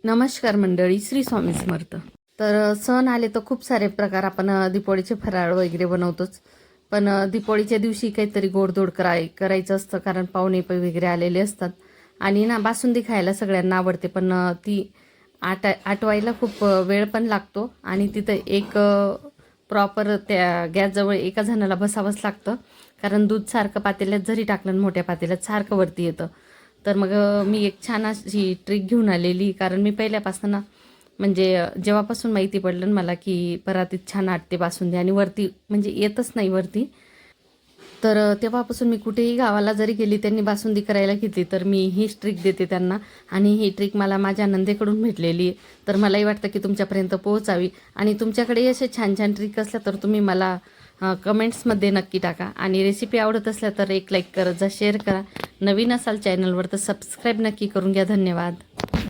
नमस्कार मंडळी, श्री स्वामी समर्थ. तर सण आले तर खूप सारे प्रकार आपण दीपावळीचे फराळ वगैरे बनवतोच. पण दीपावळीच्या दिवशी काहीतरी गोडधोड करायचं असतं, कारण पाहुणे वगैरे आलेले असतात. आणि ना बासुंदी खायला सगळ्यांना आवडते, पण ती आटवायला खूप वेळ पण लागतो. आणि तिथं एक प्रॉपर त्या गॅसजवळ एका जणाला बसावंच लागतं, कारण दूध सारखं पातेल्यात जरी टाकलं ना मोठ्या पातेल्यात सारखं वरती येतं. तर मग मी एक छान अशी ट्रिक घेऊन आलेली, कारण मी पहिल्यापासून ना म्हणजे जेव्हापासून माहिती पडलं ना मला की परातीत छान आटते बासुंदी आणि वरती म्हणजे येतच नाही वरती. तर तेव्हापासून मी कुठेही गावाला जरी गेली, त्यांनी बासुंदी करायला घेतली तर मी हीच ट्रिक देते त्यांना. आणि ही ट्रिक मला माझ्या नंदेकडून भेटलेली आहे. तर मलाही वाटतं की तुमच्यापर्यंत पोहोचावी. आणि तुमच्याकडे असे छान छान ट्रिक असल्या तर तुम्ही मला कमेंट्समध्ये नक्की टाका. आणि रेसिपी आवडत असल्या तर एक लाईक करत जा, शेअर करा. नवीन असाल चॅनलवर तर सबस्क्राईब नक्की करून घ्या. धन्यवाद.